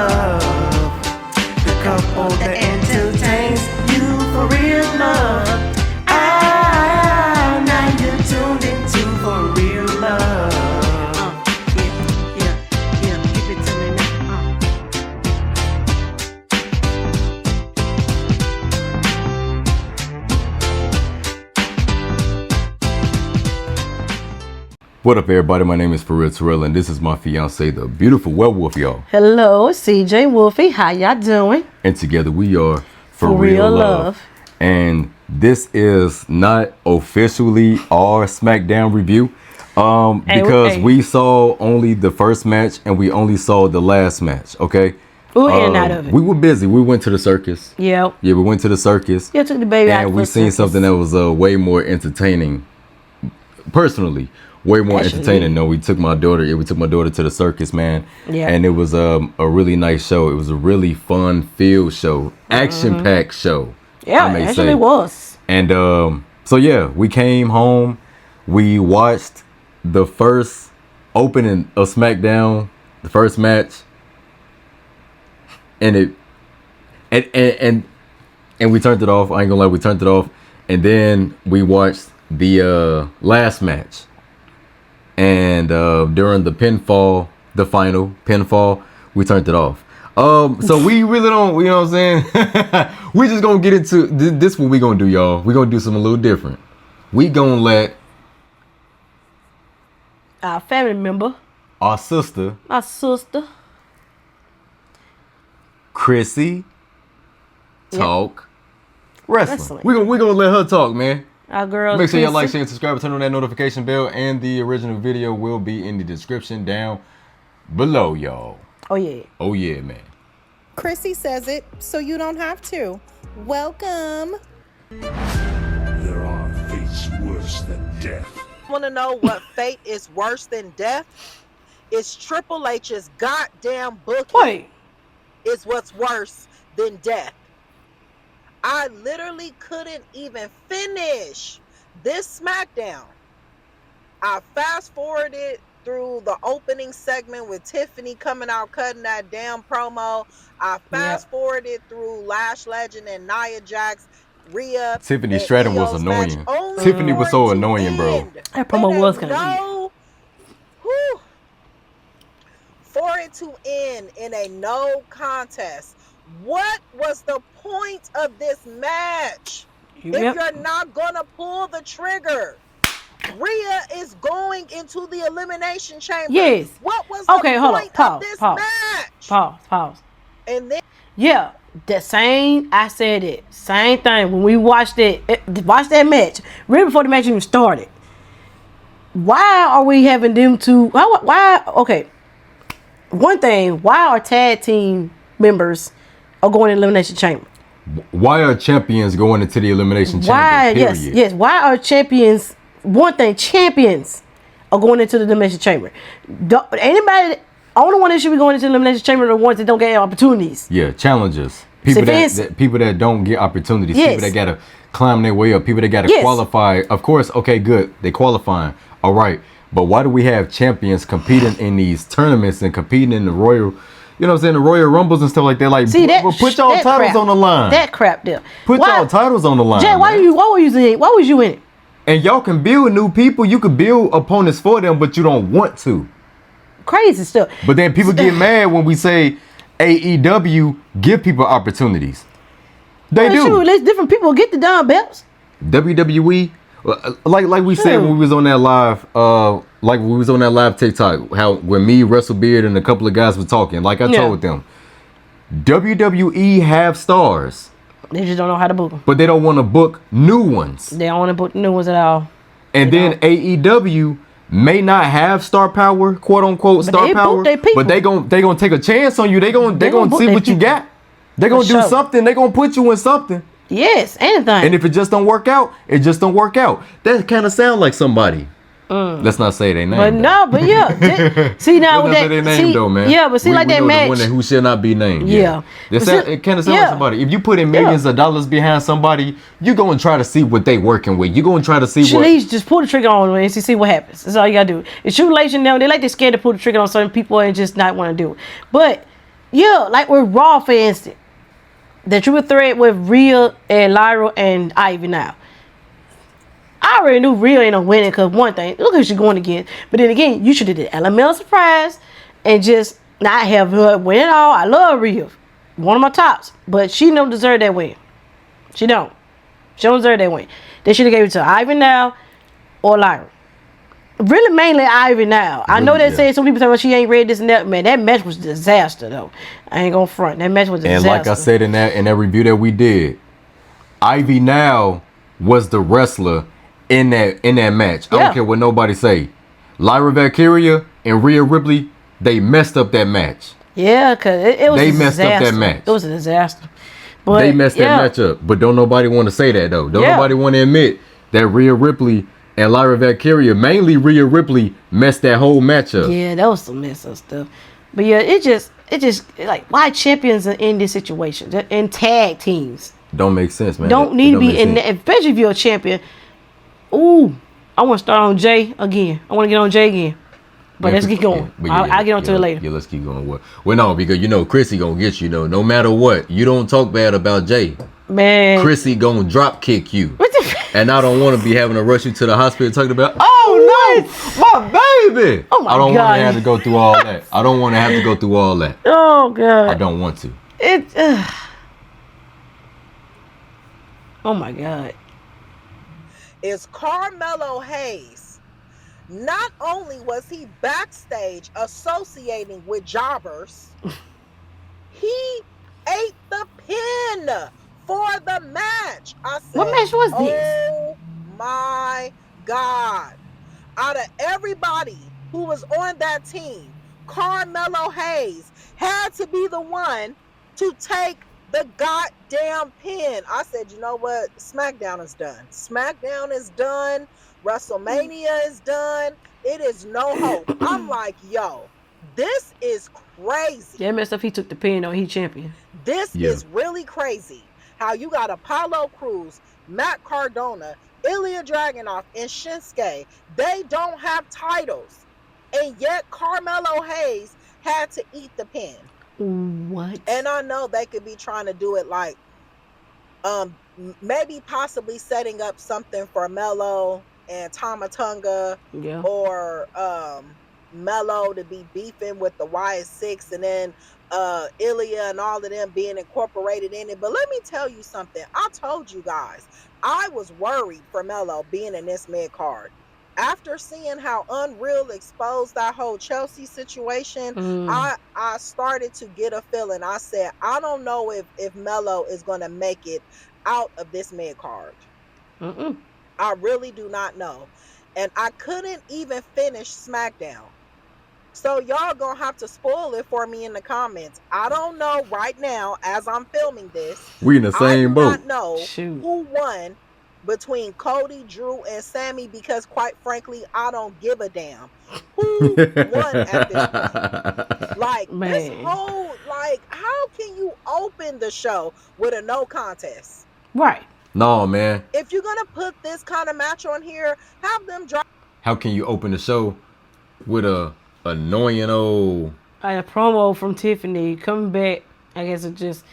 love. The couple that entertains you for real love. Ah, now you're tuned into for real love. Yeah, give it to me now. What up, everybody? My name is Terrell, and this is my fiance, the beautiful werewolf, y'all. Hello, CeeJayWolfy. How y'all doing? And together we are For Real Love. And this is not officially our Smackdown review, because we saw only the first match and we only saw the last match. Okay. We were in and out of it. We were busy. We went to the circus. Yeah, we went to the circus. Yeah, took the baby out. And we seen something that was way more entertaining. Personally. Way more entertaining. No, we took my daughter to the circus, man. Yeah. And it was a really nice show. It was a really fun field show, action-packed show. Yeah, it actually was. And so yeah, we came home. We watched the first opening of SmackDown, the first match, and we turned it off. I ain't gonna lie, we turned it off, and then we watched the last match. And during the final pinfall, we turned it off. So we really don't, you know what I'm saying? We just gonna get into this. What we gonna do, y'all? We gonna do something a little different. We gonna let our family member, our sister, Chrissy Talk Wrestling. We gonna let her talk, man. Our girl. Make sure y'all like, share, and subscribe, turn on that notification bell, and the original video will be in the description down below, y'all. Oh yeah. Oh yeah, man. Chrissy says it, so you don't have to. Welcome. There are fates worse than death. Want to know what fate is worse than death? It's Triple H's goddamn booking. Is what's worse than death. I literally couldn't even finish this SmackDown. I fast forwarded through the opening segment with Tiffany coming out cutting that damn promo. I fast forwarded through Lash Legend and Nia Jax, Rhea. Tiffany Stratton was annoying. Tiffany was so annoying, bro. That promo was kind of weird. For it to end in a no contest. What was the point of this match? If you're not gonna pull the trigger, Rhea is going into the elimination chamber. Yes. What was the point of this match? Pause. And then I said it. Same thing when we watched that match right before the match even started. Why are we having them two? Why? Okay. One thing. Why are tag team members are going to the elimination chamber? Why are champions going into the elimination chamber? Period. Yes. Why are champions? One thing, champions are going into the elimination chamber. Only one that should be going into the elimination chamber are the ones that don't get opportunities. Yeah, challengers. People that don't get opportunities. Yes. People that gotta climb their way up. People that gotta qualify. Of course, okay, good. They qualifying. All right. But why do we have champions competing in these tournaments and competing in the Royal? You know what I'm saying? The Royal Rumbles and stuff like that. Like, put y'all titles on the line. That crap there. Put y'all titles on the line. Jay, why was you in it? And y'all can build new people. You could build opponents for them, but you don't want to. Crazy stuff. But then people get mad when we say AEW give people opportunities. They do. Sure, let different people get the damn belts. WWE, like we said when we was on that live, TikTok, how when me, Russell Beard, and a couple of guys were talking, like I told them, WWE have stars. They just don't know how to book them. But they don't want to book new ones. They don't want to book new ones at all. And then AEW may not have star power, quote unquote star power, but they gonna take a chance on you. They gonna see what you got. They gonna do something. They gonna put you in something. Yes, anything. And if it just don't work out, it just don't work out. That kind of sound like somebody. Let's not say their name. But no, but yeah. See now with that, say their name though, man. Yeah, but see, like that match, the one who shall not be named. Yeah. It kind of sounds like somebody. If you put in millions of dollars behind somebody, you go and try to see what they working with. You go and try to see what. Just pull the trigger on and see what happens. That's all you gotta do. It's true relation now. They like they're scared to pull the trigger on certain people and just not want to do it. But Yeah, like with Raw, for instance. The triple threat with Rhea and Lyra and Ivy now. I already knew Rhea ain't no winning because one thing, look who she's going against. But then again, you should have did element of surprise and just not have her win it all. I love Rhea. One of my tops. But she don't deserve that win. She don't. She don't deserve that win. They should have gave it to Ivy now or Lyra. Really mainly Ivy now. I know they say some people say she ain't ready this and that. Man, that match was a disaster though. I ain't gonna front. That match was a disaster. And like I said in that review that we did, Ivy now was the wrestler in that match. I don't care what nobody say. Lyra Valkyria and Rhea Ripley, they messed up that match. Yeah, cause it was. They messed up that match. It was a disaster. But they messed that match up. But don't nobody want to say that though. Don't nobody want to admit that Rhea Ripley and Lyra Valkyria, mainly Rhea Ripley, messed that whole match up. Yeah, that was some mess up stuff. But yeah, it just like, why champions are in this situation? They're in tag teams. Don't make sense, man. Don't need to be in that, especially if you're a champion. Ooh, I want to start on Jay again. I want to get on Jay again. But let's get going. I'll get on to it later. Yeah, let's keep going. Well, no, because Chrissy gonna get you. No matter what, you don't talk bad about Jay. Man, Chrissy gonna drop kick you. What the and I don't want to be having to rush you to the hospital talking about, oh no, my baby. Oh my God. I don't want to have to go through all that. I don't want to have to go through all that. Oh God. I don't want to. Oh my God. Is Carmelo Hayes. Not only was he backstage associating with jobbers, he ate the pin for the match. I said, what match was this? Oh my God. Out of everybody who was on that team, Carmelo Hayes had to be the one to take the goddamn pin. I said, you know what? SmackDown is done. SmackDown is done. WrestleMania is done. It is no hope. I'm like, yo, this is crazy. Yeah, messed up. He took the pin on. He champion. This is really crazy. How you got Apollo Crews, Matt Cardona, Ilya Dragunov, and Shinsuke. They don't have titles. And yet Carmelo Hayes had to eat the pin. What? And I know they could be trying to do it like maybe possibly setting up something for Melo and Tamatonga, or Melo to be beefing with the YS6 and then Ilya and all of them being incorporated in it. But let me tell you something. I told you guys, I was worried for Melo being in this mid card. After seeing how Unreal exposed that whole Chelsea situation, I started to get a feeling. I said, I don't know if Melo is going to make it out of this mid card. I really do not know. And I couldn't even finish SmackDown. So y'all gonna have to spoil it for me in the comments. I don't know right now as I'm filming this. We in the same boat. I do not know who won between Cody, Drew, and Sammy, because quite frankly, I don't give a damn who won at this point. Like, this whole, like, how can you open the show with a no contest? Right. No, man. If you're gonna put this kind of match on here, have them drop. How can you open the show with a annoying old a promo from Tiffany coming back? I guess it just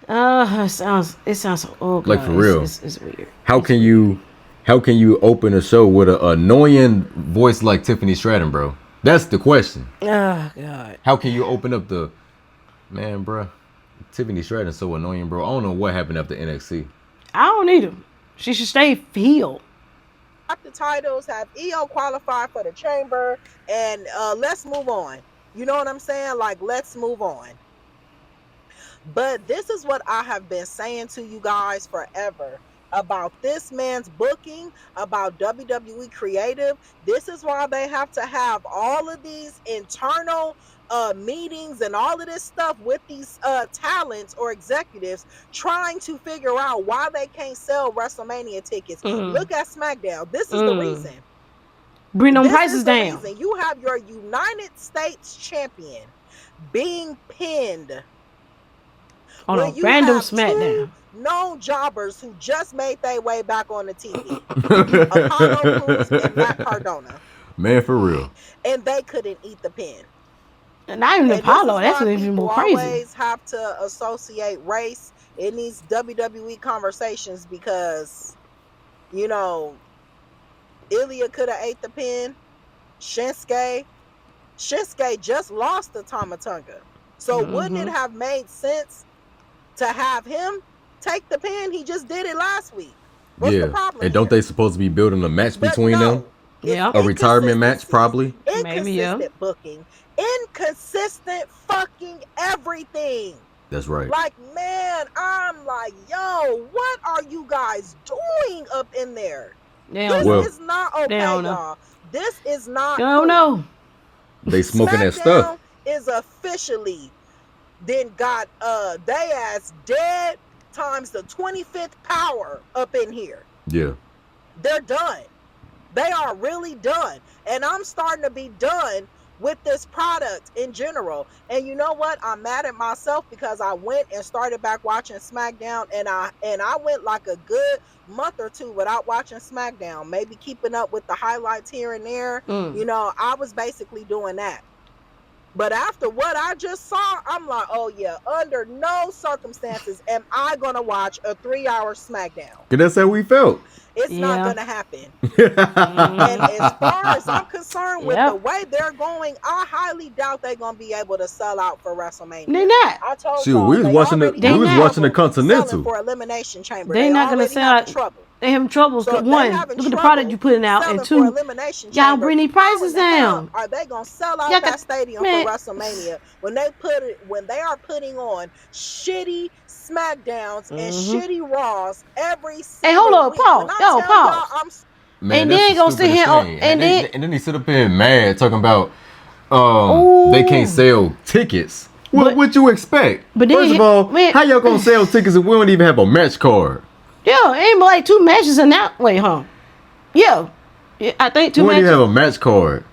it sounds so, oh God, like for real. It's weird. How can you open a show with an annoying voice like Tiffany Stratton, bro? That's the question. Oh God. How can you open up the man, bro? Tiffany Stratton's so annoying, bro. I don't know what happened after NXT. I don't need him. She should stay healed. The titles, have EO qualify for the chamber, and let's move on. You know what I'm saying? Like, let's move on. But this is what I have been saying to you guys forever about this man's booking, about WWE Creative. This is why they have to have all of these internal meetings and all of this stuff with these talents or executives trying to figure out why they can't sell WrestleMania tickets. Look at SmackDown. This is the reason. Bring them prices down. Reason. You have your United States champion being pinned on a random SmackDown. Known jobbers who just made their way back on the TV. Apollo Crews and Matt Cardona. Man, for real. And they couldn't eat the pin. Not even And Apollo. this is That's why even more people crazy. always have to associate race in these WWE conversations because, you know, Ilya could have ate the pin. Shinsuke just lost to Tamatonga. So wouldn't it have made sense to have him take the pin? He just did it last week. What's the problem? And don't here? they supposed to be building a match But between no, them? it's Yeah. A retirement match, probably? Maybe, yeah. Inconsistent booking. Inconsistent fucking everything. That's right. Like, man, I'm like, yo, what are you guys doing up in there? This is not okay, y'all. This is not cool. No. They smoking that Smackdown stuff. is officially then got they as dead times the 25th power up in here. Yeah. They're done. They are really done. And I'm starting to be done with this product in general. And you know what? I'm mad at myself because I went and started back watching Smackdown, and I went like a good month or two without watching Smackdown, maybe keeping up with the highlights here and there. You know, I was basically doing that. But after what I just saw, I'm like, oh yeah, under no circumstances am I gonna watch a 3-hour Smackdown. Cause that's how we felt. It's not gonna happen. And as far as I'm concerned with the way they're going, I highly doubt they're gonna be able to sell out for WrestleMania. They're not. I told Shoot, we was watching the Continental for Elimination Chamber. They're not gonna sell out. Trouble. They having troubles. So One, look at the product you putting out, and two, y'all bring these prices down. Are they gonna sell out that stadium for WrestleMania when they are putting on shitty Smackdowns and shitty Raws every single hold on, week? pause. Man, and then gonna sit here and then he sit up here mad talking about they can't sell tickets. What you expect? But then, first of all, how y'all gonna sell tickets if we don't even have a match card? Yeah, ain't like 2 matches in that way, huh? Yeah, I think 2 matches. We don't even have a match card.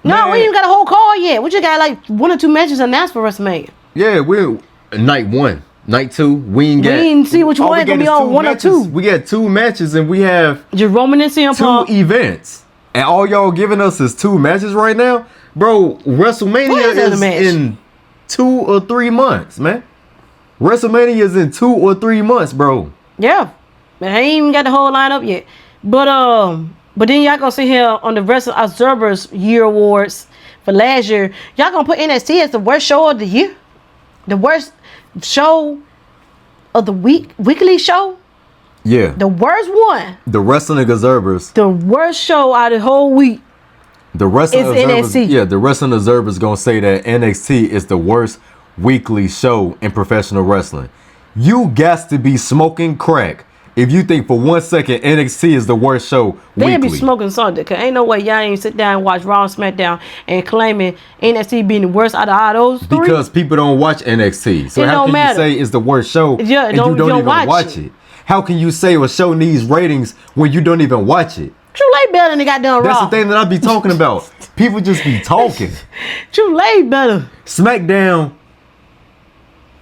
No, Man. we ain't even got a whole card yet. We just got like 1 or 2 matches announced for WrestleMania. Yeah, we're night 1, night 2. We ain't see which one gonna be on 1 or 2. We got 2 matches and we have just Roman and CM Punk 2 events, and all y'all giving us is 2 matches right now, bro. WrestleMania is in 2 or 3 months, man. WrestleMania is in 2 or 3 months, bro. Yeah. But I ain't even got the whole lineup yet. But then y'all gonna sit here on the Wrestling Observer's Year Awards for last year. Y'all gonna put NXT as the worst show of the year? The worst show of the week? Weekly show? Yeah. The worst one. The Wrestling Observers. The worst show out of the whole week. The Wrestling Observers. NXT. Yeah, the Wrestling Observers gonna say that NXT is the worst weekly show in professional wrestling. You got to be smoking crack if you think for 1 second NXT is the worst show They weekly. be smoking something, cause ain't no way y'all ain't sit down and watch Raw and SmackDown and claiming NXT being the worst out of all those 3. Because people don't watch NXT. So It how don't can matter. you say it's the worst show and you don't even watch it? How can you say a show needs ratings when you don't even watch it? True Late better than they got done Raw. That's the thing that I be talking about. People just be talking. True Late better. Smackdown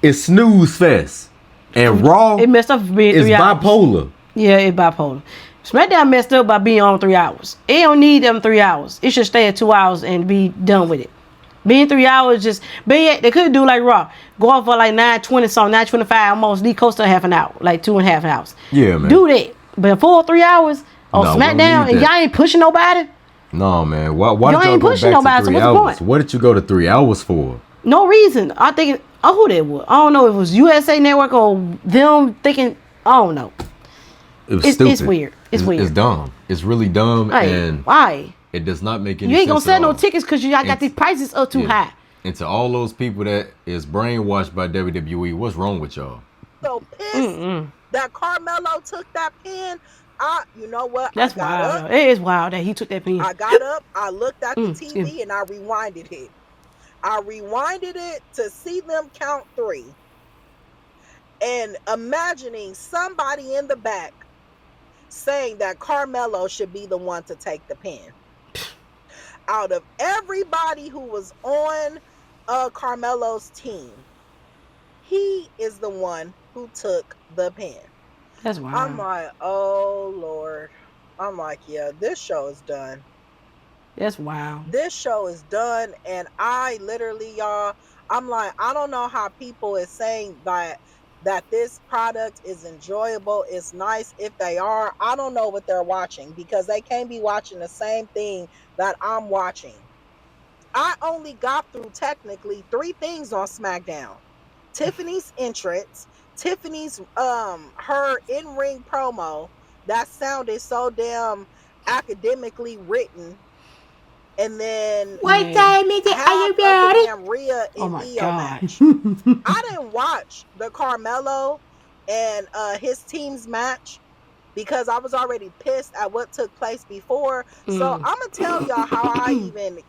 is snooze fest. And Raw it messed up for being 3 hours. bipolar. Yeah, it's bipolar. SmackDown messed up by being on 3 hours. It don't need them 3 hours. It should stay at 2 hours and be done with it. Being 3 hours just, but yeah, they could do like Raw. Go off for like 9:20 something, 9:25 almost. Leave close to half an hour, like 2.5 hours. Yeah, man. Do that. But a full 3 hours on No, SmackDown and y'all ain't pushing nobody. No, man. Why did y'all ain't go pushing back nobody, to so 3 what's the hours? point? What did you go to 3 hours for? No reason. I think who that was. I don't know if it was USA Network or them thinking. I don't know. It was stupid. It's weird. It's weird. It's dumb. It's really dumb. Right. And why? it does not make any sense. You ain't gonna sell no all. tickets because y'all got these prices up too high. And to all those people that is brainwashed by WWE, what's wrong with y'all? So pissed that Carmelo took that pin. You know what? That's wild. It is wild that he took that pin. I got up, I looked at the TV, and I rewinded it. I rewinded it to see them count 3. And imagining somebody in the back saying that Carmelo should be the one to take the pin. Out of everybody who was on Carmelo's team, he is the one who took the pin. That's wild. I'm like, oh Lord. I'm like, yeah, this show is done. That's wild. This show is done, and I literally, y'all, I'm like, I don't know how people is saying that this product is enjoyable, it's nice. If they are, I don't know what they're watching, because they can't be watching the same thing that I'm watching. I only got through technically 3 things on SmackDown. Tiffany's entrance, Tiffany's her in-ring promo that sounded so damn academically written, and then What time is it? Are you ready? the damn Rhea and Io match. I didn't watch the Carmelo and his team's match because I was already pissed at what took place before. So I'm gonna tell y'all how I even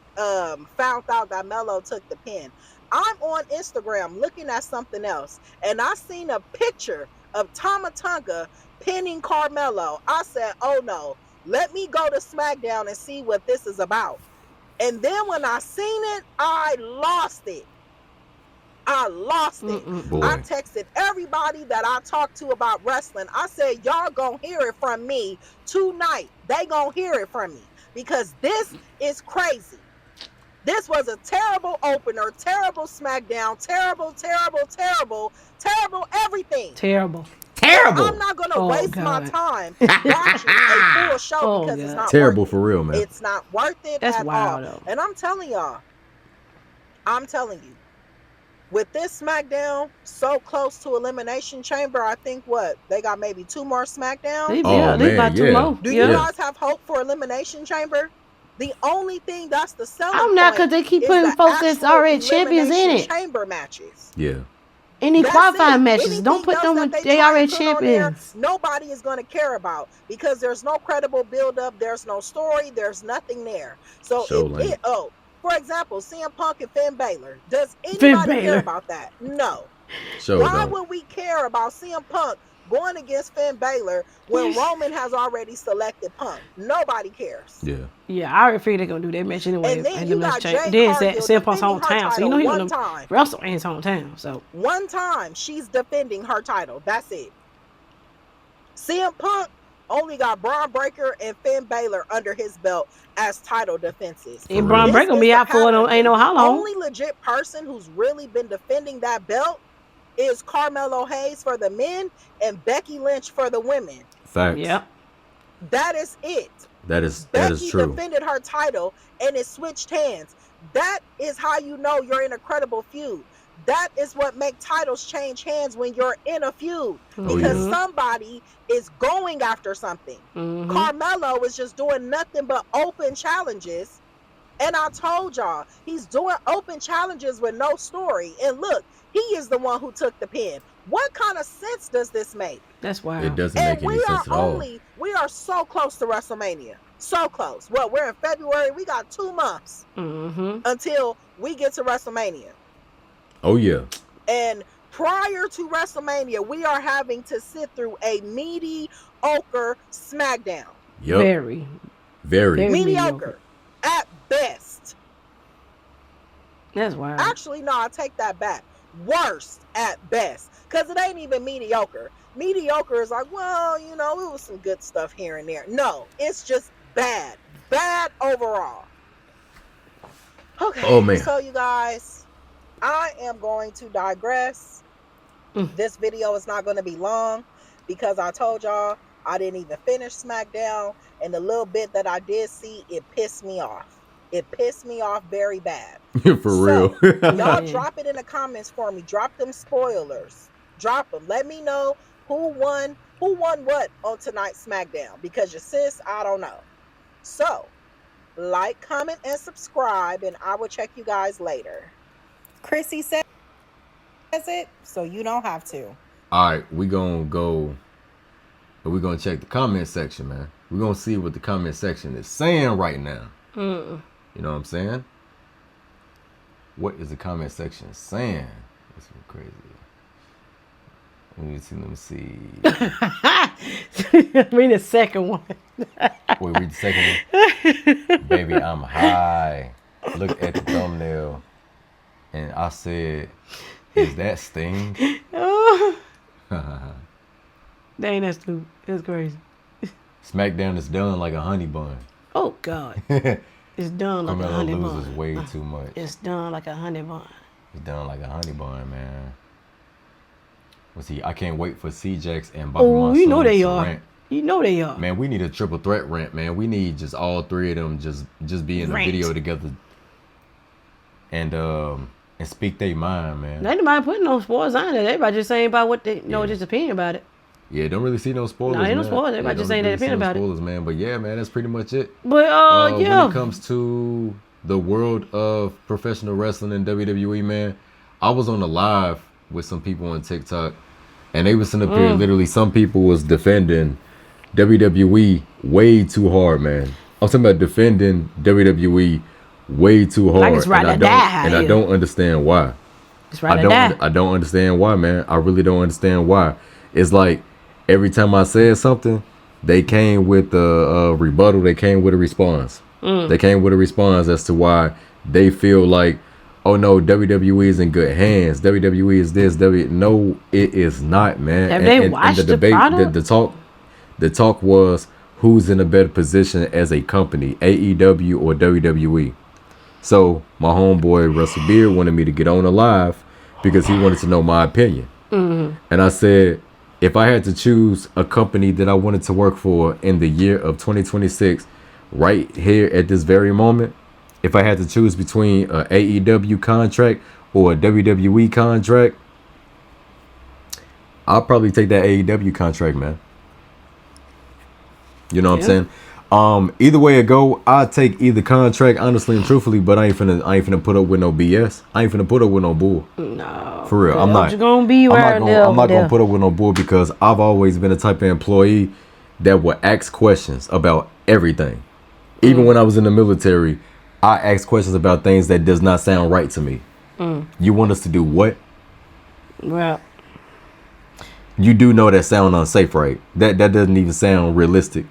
found out that Melo took the pin. I'm on Instagram looking at something else, and I seen a picture of Tama Tonga pinning Carmelo. I said, oh no, let me go to SmackDown and see what this is about. And then when I seen it, I lost it. I lost it. I texted everybody that I talked to about wrestling. I said, y'all gonna hear it from me tonight. They gonna hear it from me, because this is crazy. This was a terrible opener, terrible SmackDown, terrible everything. Terrible. I'm not gonna waste my time watching a full show because it's not terrible worth it. For real, man. It's not worth it That's at wild, all. though. And I'm telling you, with this SmackDown so close to Elimination Chamber, I think they got maybe 2 more SmackDown. They got 2 more. Do you guys have hope for Elimination Chamber? The only thing that's the selling I'm not, because they keep putting folks that's already champions in it. Chamber matches. Yeah. Any qualifying matches. Anything Don't put them with they already champions. Nobody is going to care about, because there's no credible build up, there's no story, there's nothing there. So for example, CM Punk and Finn Balor. Does anybody care about that? No. Why would we care about CM Punk going against Finn Balor when Roman has already selected Punk? Nobody cares. Yeah, I already figured they're gonna do that match anyway. And then you got Jay CM Punk's hometown, so you know he's one gonna time. wrestle in his hometown. So one time she's defending her title. That's it. CM Punk only got Braun Breaker and Finn Balor under his belt as title defenses. And Braun Breaker gonna be out for it ain't know how long. The only legit person who's really been defending that belt is Carmelo Hayes for the men and Becky Lynch for the women. Facts. Yep. That is it. That is Becky true. defended her title and it switched hands. That is how you know you're in a credible feud. That is what makes titles change hands when you're in a feud, because somebody is going after something. Carmelo is just doing nothing but open challenges. And I told y'all, he's doing open challenges with no story. And look, he is the one who took the pin. What kind of sense does this make? That's wild. It doesn't make any sense at all. We are so close to WrestleMania. So close. Well, we're in February. We got 2 months until we get to WrestleMania. Oh, yeah. And prior to WrestleMania, we are having to sit through a mediocre SmackDown. Yep. Very mediocre at best. That's wild. Actually, no, I take that back. Worst at best, because it ain't even mediocre. Mediocre is like, well, it was some good stuff here and there. No, it's just bad overall. Okay. Oh, man. So you guys, I am going to digress. This video is not going to be long, because I told y'all I didn't even finish SmackDown, and the little bit that I did see, it pissed me off. It pissed me off very bad. For real. Y'all drop it in the comments for me. Drop them spoilers. Drop them. Let me know who won what on tonight's SmackDown, because your sis, I don't know. So, like, comment, and subscribe, and I will check you guys later. Chrissy says it, so you don't have to. All right, we're going to check the comment section, man. We're going to see what the comment section is saying right now. You know what I'm saying? What is the comment section saying? That's crazy. Let me see. Read the second one. Wait, read the second one. Baby, I'm high. Look at the thumbnail. And I said, is that Sting? Dang, that's stupid. That's crazy. SmackDown is done like a honey bun. Oh, God. It's done like a Carmelo honey loses bun. way too much. It's done like a honey bun. It's done like a honey bun, man. Let's see. I can't wait for CJX and Bobby Oh, Monsoon you know they to are. rant. You know they are. Man, we need a triple threat rant, man. We need just all three of them just be in Rant. a video together and speak their mind, man. They didn't mind putting no spoilers on it. Everybody just saying about what they know, Yeah. just opinion about it. Yeah, don't really see no spoilers. Nah, ain't no man. spoilers. Everybody just don't saying their really see opinion about it. spoilers, man. But yeah, man, that's pretty much it. But When yeah. it comes to the world of professional wrestling and WWE, man, I was on a live with some people on TikTok, and they was sitting up here. Literally, some people was defending WWE way too hard, man. I'm talking about defending WWE way too hard, Like it's right to die and I here. don't understand why. It's right to die. I don't understand why, man. I really don't understand why. It's like every time I said something, they came with a rebuttal. They came with a response. They came with a response as to why they feel like, oh no, WWE is in good hands. WWE is this. No, it is not, man. Have they watched the product? The talk was who's in a better position as a company, AEW or WWE. So my homeboy Russell Beard wanted me to get on a live because he wanted to know my opinion. And I said, if I had to choose a company that I wanted to work for in the year of 2026, right here at this very moment, if I had to choose between an AEW contract or a WWE contract, I'll probably take that AEW contract, man. You know what I'm saying? Either way it go, I'll take either contract, honestly and truthfully, but I ain't finna put up with no BS. I ain't finna put up with no bull. No. For real. I'm not. You're gonna be right there. I'm not gonna put up with no bull because I've always been a type of employee that will ask questions about everything. Even when I was in the military, I asked questions about things that does not sound right to me. You want us to do what? Well, You do know that sound unsafe, right? That doesn't even sound realistic.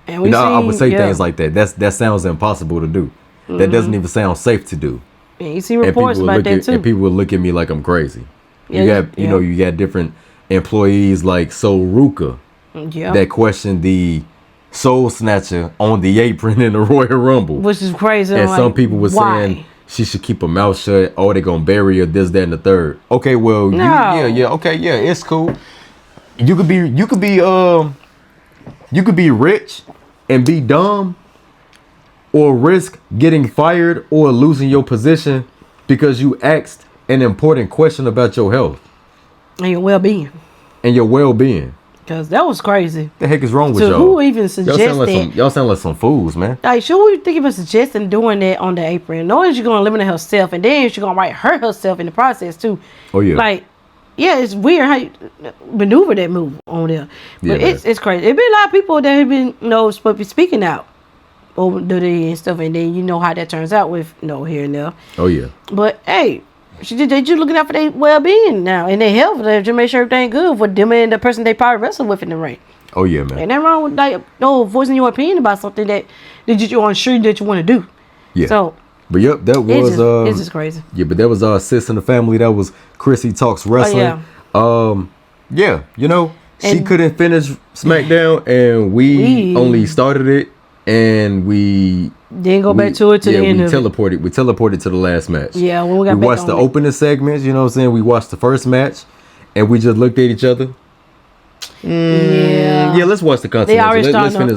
and we I would say yeah. things like that. That sounds impossible to do. That doesn't even sound safe to do. And you see reports will about look that at, too. and people will look at me like I'm crazy. You Yeah, got you got different employees like Soul Ruka Yeah. that question the Soul Snatcher on the apron in the Royal Rumble. Which is crazy. And I'm some like, people were why? saying she should keep her mouth shut. Oh, they gonna bury her. This, that, and the third. Okay, well, No. okay, yeah, it's cool. You could be rich and be dumb, or risk getting fired or losing your position because you asked an important question about your health And your well-being. and your well-being. Because that was crazy. The heck is wrong with So y'all? who even Y'all suggested? sound like some fools, man. Like, should we think about suggesting doing that on the apron? Knowing she's gonna eliminate herself, and then she's gonna hurt herself in the process too. Oh yeah. Like, yeah, it's weird how you maneuver that move on there. But Yeah, it's crazy. It been a lot of people that have been supposed to be speaking out over the and stuff, and then you know how that turns out with here and there. Oh yeah. But hey, they just looking out for their well-being now and their health. They just make sure everything good for them and the person they probably wrestle with in the ring. Oh yeah, man. Ain't nothing wrong with voicing your opinion about something that you're unsure that you want to do. Yeah. So, but yep, that was it's just crazy. Yeah, but that was our sis in the family. That was Chrissy Talks Wrestling. Yeah, she And- couldn't finish SmackDown, and we only started it, and we Then go back to it to the end we of it. teleported. We teleported to the last match. Yeah, when we got back watched on the it. opening segments. You know what I'm saying? We watched the first match, and we just looked at each other. Yeah, let's watch the Continental. already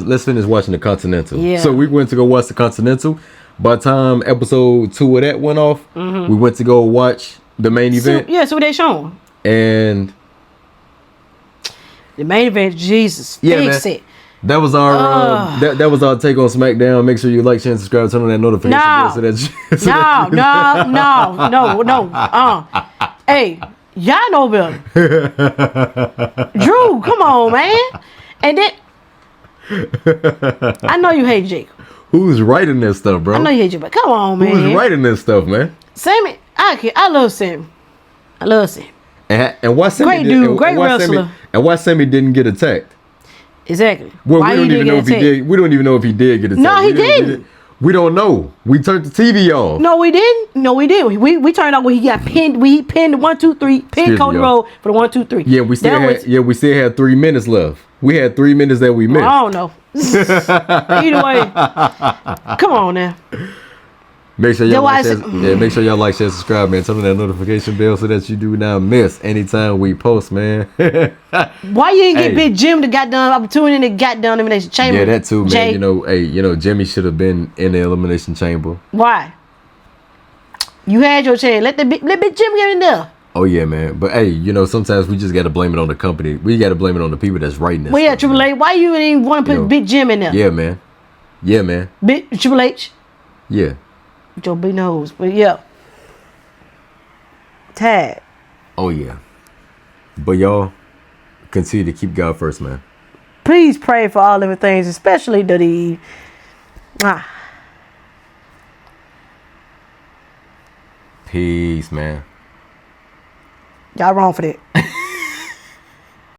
Let's finish watching the Continental. Yeah. So we went to go watch the Continental. By the time episode 2 of that went off, we went to go watch the main event. So what they showing? And The main event, Jesus, Yeah, fix man. it. that was our that was our take on SmackDown. Make sure you like, share, and subscribe, turn on that notification bell so that No. Hey, y'all know better. Drew, come on, man. And then I know you hate Jacob. Who's writing this stuff, bro? I know you hate Jacob, but come on, man. Who's writing this stuff, man? Sammy, I love Sammy. I love Sammy. And why Sammy Great dude, great wrestler. And why Sammy didn't get attacked? Exactly. Well, Why we don't he even didn't know get if he attacked? did. We don't even know if he did get attacked. No, he didn't. We don't know. We turned the TV off. No, we didn't. We didn't. We turned out when he got pinned. We pinned 1, 2, 3. Pinned Excuse me, Cody y'all. Rhodes for the 1, 2, 3. Yeah, we still had 3 minutes left. We had 3 minutes that we missed. I don't know. Either way, come on now. Make sure y'all like, That's why make sure y'all like, share, subscribe, man. Turn on that notification bell so that you do not miss anytime we post, man. Why you didn't get Big Jim the goddamn opportunity in the goddamn elimination chamber? Yeah, that too, man. Jay? You know, Jimmy should have been in the elimination chamber. Why? You had your chance. Let Big Jim get in there. Oh yeah, man. But hey, you know, sometimes we just gotta blame it on the company. We gotta blame it on the people that's writing this. Well, yeah, stuff, Triple man. H. Why you didn't want to put Big Jim in there? Yeah, man. Yeah, man. Big Triple H. Yeah. With your big nose, but yeah. Tag. Oh yeah. But y'all continue to keep God first, man. Please pray for all living things, especially the Peace, man. Y'all wrong for that.